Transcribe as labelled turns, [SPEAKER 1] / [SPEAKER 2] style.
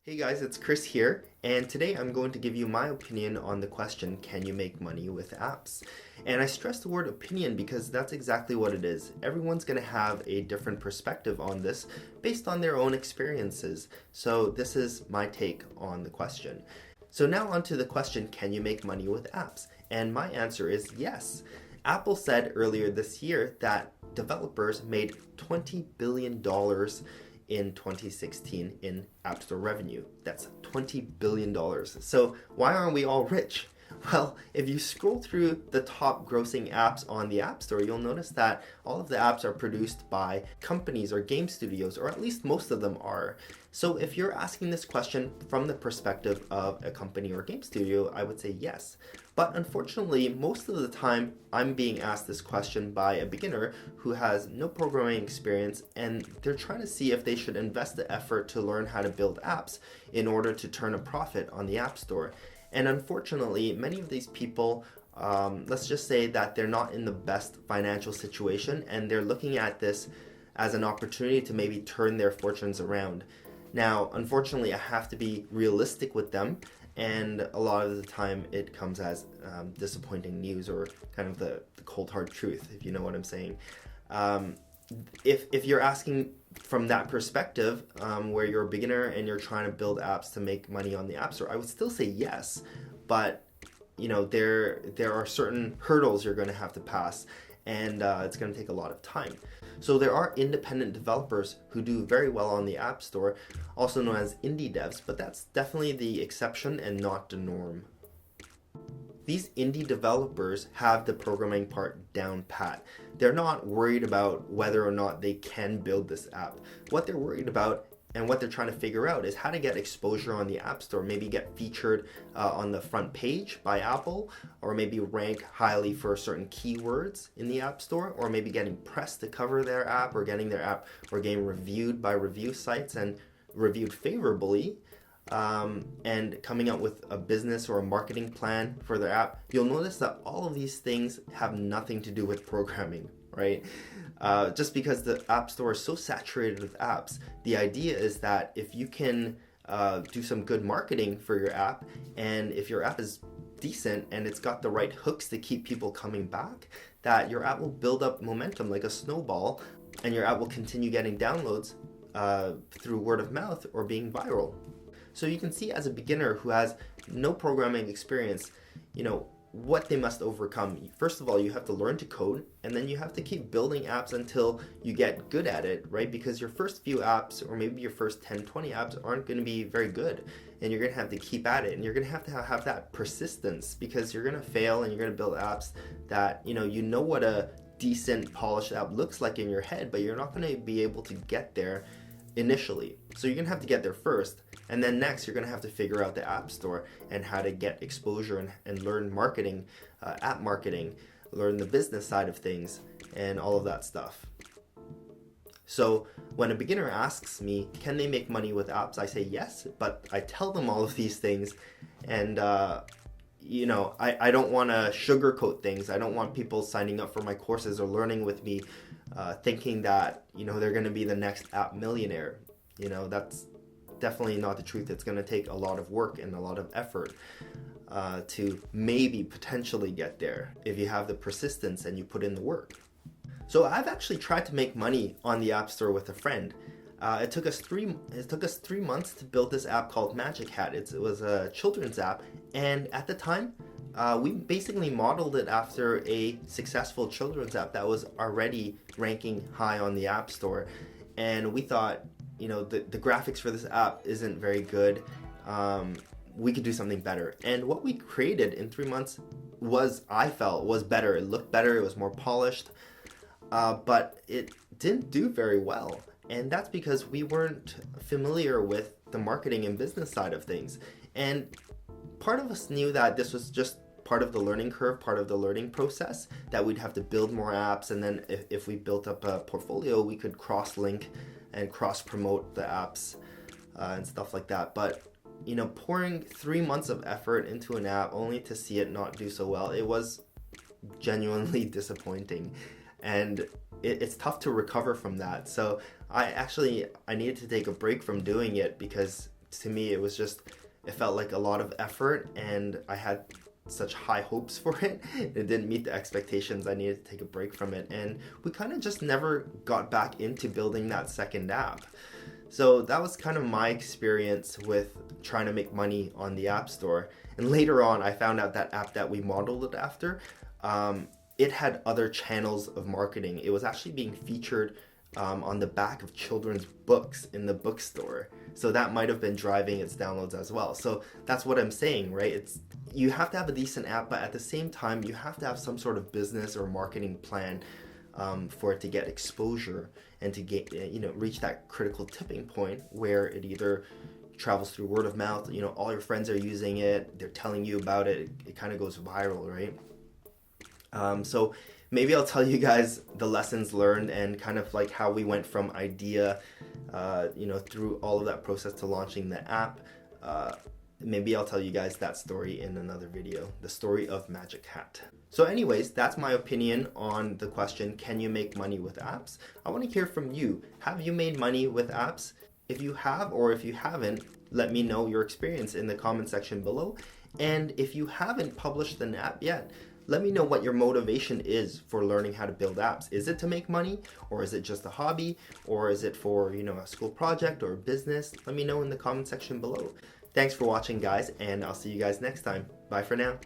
[SPEAKER 1] Hey guys, it's Chris here, and today I'm going to give you my opinion on the question, can you make money with apps? And I stress the word opinion because that's exactly what it is. Everyone's going to have a different perspective on this based on their own experiences. So this is my take on the question. So now onto the question, can you make money with apps? And my answer is yes. Apple said earlier this year that developers made $20 billion in 2016 in App Store revenue. That's $20 billion. So why aren't we all rich? Well, if you scroll through the top grossing apps on the App Store, you'll notice that all of the apps are produced by companies or game studios, or at least most of them are. So if you're asking this question from the perspective of a company or game studio, I would say yes. But unfortunately, most of the time, I'm being asked this question by a beginner who has no programming experience, and they're trying to see if they should invest the effort to learn how to build apps in order to turn a profit on the App Store. And unfortunately, many of these people, let's just say that they're not in the best financial situation, and they're looking at this as an opportunity to maybe turn their fortunes around. Now, unfortunately, I have to be realistic with them, and a lot of the time it comes as disappointing news, or kind of the cold hard truth, if you know what I'm saying. If you're asking from that perspective, where you're a beginner and you're trying to build apps to make money on the App Store, I would still say yes, but there are certain hurdles you're going to have to pass, and it's going to take a lot of time. So there are independent developers who do very well on the App Store, also known as indie devs, but that's definitely the exception and not the norm. These indie developers have the programming part down pat. They're not worried about whether or not they can build this app. What they're worried about and what they're trying to figure out is how to get exposure on the App Store, maybe get featured on the front page by Apple, or maybe rank highly for certain keywords in the App Store, or maybe getting press to cover their app, or getting their app or getting reviewed by review sites and reviewed favorably. And coming up with a business or a marketing plan for their app. You'll notice that all of these things have nothing to do with programming, right? Just because the App Store is so saturated with apps, the idea is that if you can do some good marketing for your app, and if your app is decent and it's got the right hooks to keep people coming back, that your app will build up momentum like a snowball, and your app will continue getting downloads through word of mouth or being viral. So you can see, as a beginner who has no programming experience, what they must overcome. First of all, you have to learn to code, and then you have to keep building apps until you get good at it, right? Because your first few apps, or maybe your first 10, 20 apps, aren't going to be very good, and you're going to have to keep at it, and you're going to have that persistence, because you're going to fail, and you're going to build apps that, you know what a decent, polished app looks like in your head, but you're not going to be able to get there initially. So you're going to have to get there first. And then next, you're going to have to figure out the App Store and how to get exposure and learn marketing, app marketing, learn the business side of things, and all of that stuff. So when a beginner asks me, can they make money with apps? I say yes, but I tell them all of these things, and I don't want to sugarcoat things. I don't want people signing up for my courses or learning with me thinking that, they're going to be the next app millionaire. That's definitely not the truth. It's going to take a lot of work and a lot of effort to maybe potentially get there if you have the persistence and you put in the work. So I've actually tried to make money on the App Store with a friend. It took us 3 months to build this app called Magic Hat. It was a children's app, and at the time, we basically modeled it after a successful children's app that was already ranking high on the App Store, and we thought, the graphics for this app isn't very good. We could do something better. And what we created in 3 months I felt was better. It looked better. It was more polished. But it didn't do very well. And that's because we weren't familiar with the marketing and business side of things. And part of us knew that this was just part of the learning curve, part of the learning process, that we'd have to build more apps. And then if we built up a portfolio, we could cross-link and cross-promote the apps and stuff like that. But, pouring 3 months of effort into an app only to see it not do so well, it was genuinely disappointing. And it's tough to recover from that. So I needed to take a break from doing it, because to me, it felt like a lot of effort, and I had such high hopes for it. It didn't meet the expectations. I needed to take a break from it, and we kind of just never got back into building that second app. So that was kind of my experience with trying to make money on the App Store. And later on, I found out that app that we modeled it after, it had other channels of marketing. It was actually being featured on the back of children's books in the bookstore. So that might have been driving its downloads as well. So that's what I'm saying, right? You have to have a decent app, but at the same time, you have to have some sort of business or marketing plan for it to get exposure and to get, reach that critical tipping point where it either travels through word of mouth, all your friends are using it, they're telling you about it, it kind of goes viral, right? So maybe I'll tell you guys the lessons learned and kind of like how we went from idea, through all of that process to launching the app. Maybe I'll tell you guys that story in another video, the story of Magic Hat. So anyways, that's my opinion on the question, can you make money with apps? I want to hear from you. Have you made money with apps? If you have, or if you haven't, let me know your experience in the comment section below. And if you haven't published an app yet, let me know what your motivation is for learning how to build apps. Is it to make money, or is it just a hobby, or is it for, a school project or a business? Let me know in the comment section below. Thanks for watching, guys, and I'll see you guys next time. Bye for now.